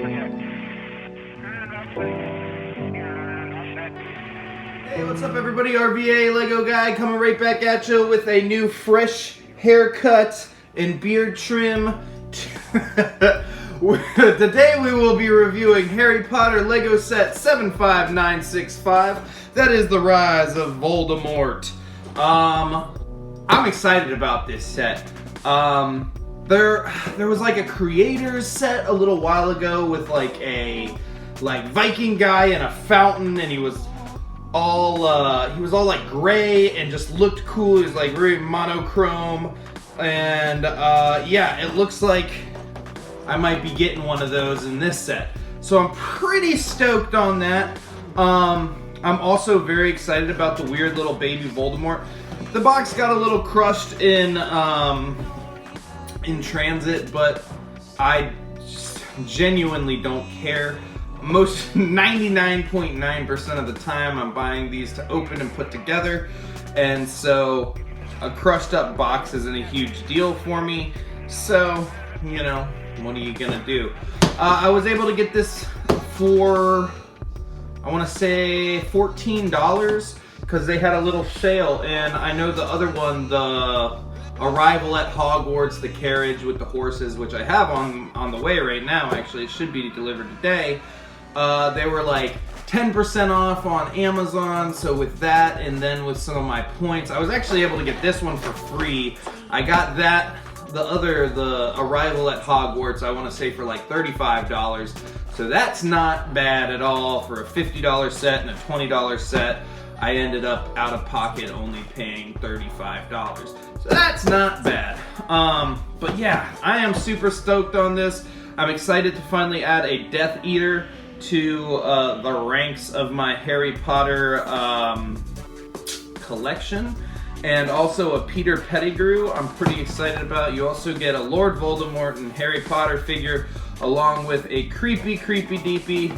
Hey, what's up everybody? RVA Lego Guy coming right back at you with a new fresh haircut and beard trim. Today we will be reviewing Harry Potter Lego set 75965. That is the Rise of Voldemort. I'm excited about this set. There was like a creator's set a little while ago with like a Viking guy in a fountain, and he was all like gray and just looked cool. He was like very monochrome, and yeah, it looks like I might be getting one of those in this set. So I'm pretty stoked on that. I'm also very excited about the weird little baby Voldemort. The box got a little crushed in transit, but I genuinely don't care. Most 99.9% of the time I'm buying these to open and put together, and so a crushed up box isn't a huge deal for me. So, you know, what are you gonna do? I was able to get this for, I want to say $14, because they had a little sale, and I know the other one, the Arrival at Hogwarts, the carriage with the horses, which I have on the way right now, actually, it should be delivered today. They were like 10% off on Amazon, so with that and then with some of my points, I was actually able to get this one for free. I got that, the Arrival at Hogwarts, I want to say for like $35, so that's not bad at all for a $50 set and a $20 set. I ended up out of pocket only paying $35. So that's not bad. But yeah, I am super stoked on this. I'm excited to finally add a Death Eater to the ranks of my Harry Potter collection. And also a Peter Pettigrew I'm pretty excited about. You also get a Lord Voldemort and Harry Potter figure, along with a creepy deepy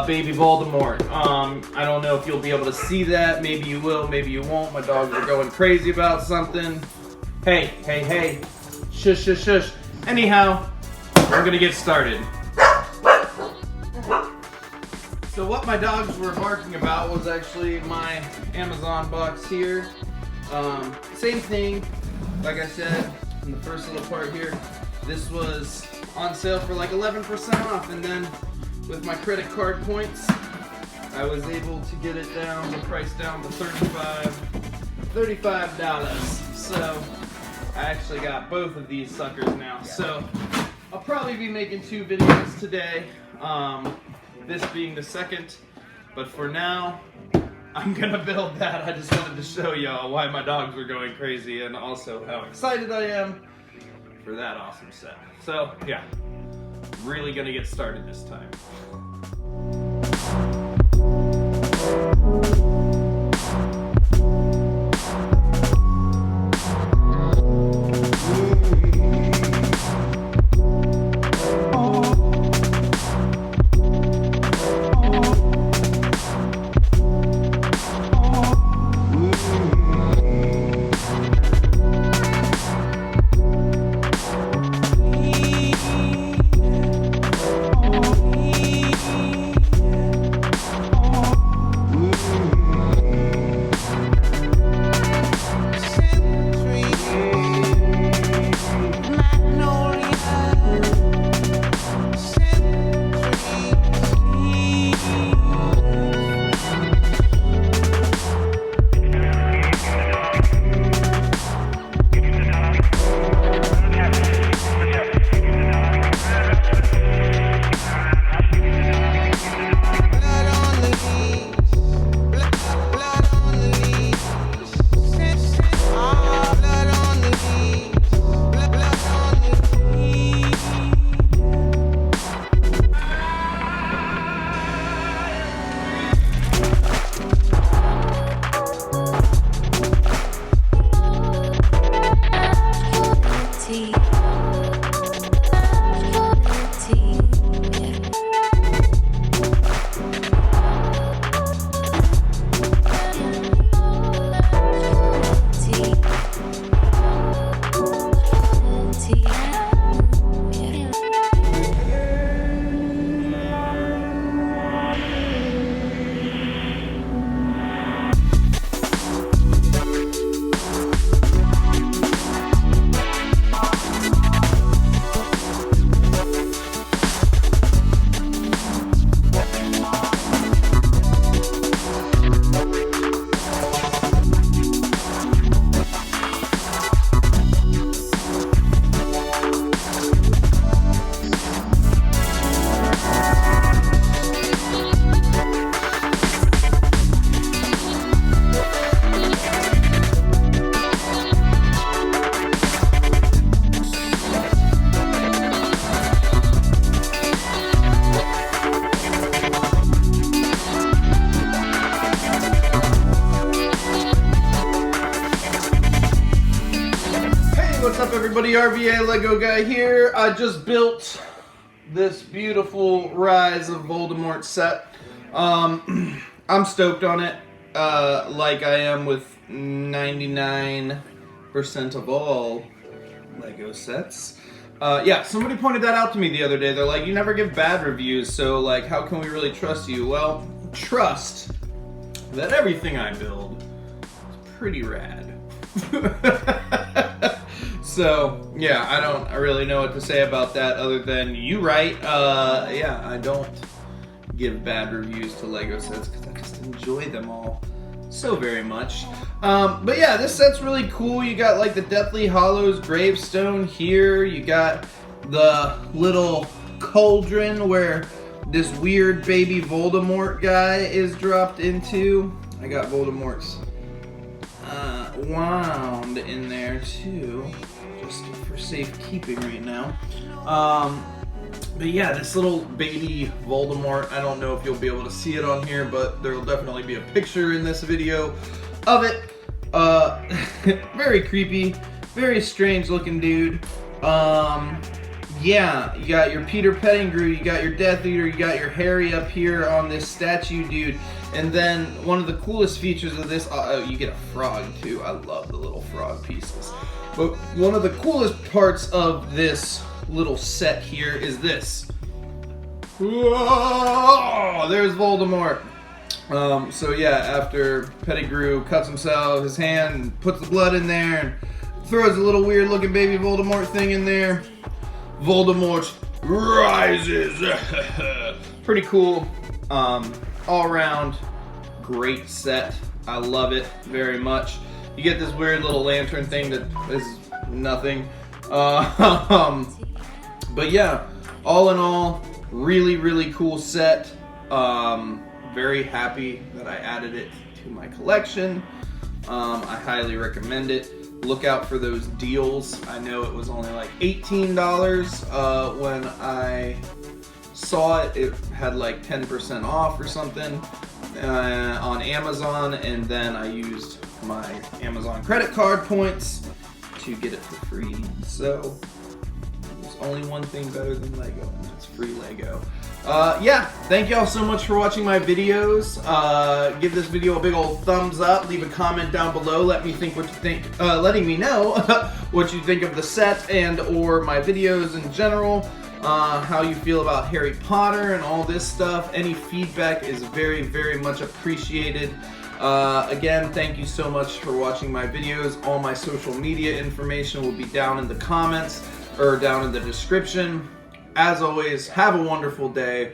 baby Voldemort. I don't know if you'll be able to see that. Maybe you will, maybe you won't. My dogs are going crazy about something. Hey. Shush. Anyhow, we're gonna get started. So what my dogs were barking about was actually my Amazon box here. Same thing, like I said in the first little part here. This was on sale for like 11% off, and then with my credit card points, I was able to get it down, the price down to $35. So I actually got both of these suckers now. So I'll probably be making 2 videos today, this being the second, but for now, I'm gonna build that. I just wanted to show y'all why my dogs were going crazy and also how excited I am for that awesome set. So yeah, really gonna get started this time. everybody, RVA Lego guy here. I just built this beautiful Rise of Voldemort set. I'm stoked on it, like I am with 99% of all Lego sets. Yeah, somebody pointed that out to me the other day. They're like, you never give bad reviews, so like, how can we really trust you? Well, trust that everything I build is pretty rad. So, yeah, I don't really know what to say about that other than you right. Yeah, I don't give bad reviews to Lego sets because I just enjoy them all so very much. But yeah, this set's really cool. You got like the Deathly Hallows gravestone here. You got the little cauldron where this weird baby Voldemort guy is dropped into. I got Voldemort's wand in there too, just for safekeeping right now. But yeah, this little baby Voldemort, I don't know if you'll be able to see it on here, but there will definitely be a picture in this video of it. Very creepy, very strange looking dude. Yeah, you got your Peter Pettigrew, you got your Death Eater, you got your Harry up here on this statue dude. And then one of the coolest features of this, you get a frog too. I love the little frog pieces. But one of the coolest parts of this little set here is this. Whoa, there's Voldemort. So yeah, after Pettigrew cuts himself, his hand, and puts the blood in there, and throws a little weird looking baby Voldemort thing in there, Voldemort rises. Pretty cool. All around great set. I love it very much. You get this weird little lantern thing that is nothing. But yeah, all in all, really cool set. Very happy that I added it to my collection. I highly recommend it. Look out for those deals. I know it was only like $18 when I saw it. It had like 10% off or something on Amazon, and then I used my Amazon credit card points to get it for free. So there's only one thing better than Lego, and that's free Lego. Yeah, thank y'all so much for watching my videos. Give this video a big old thumbs up. Leave a comment down below. Let me think what you think. Letting me know what you think of the set and or my videos in general. How you feel about Harry Potter and all this stuff. Any feedback is very much appreciated. Again, thank you so much for watching my videos. All my social media information will be down in the comments or down in the description. As always, have a wonderful day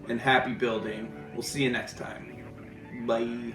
and happy building. We'll see you next time. Bye.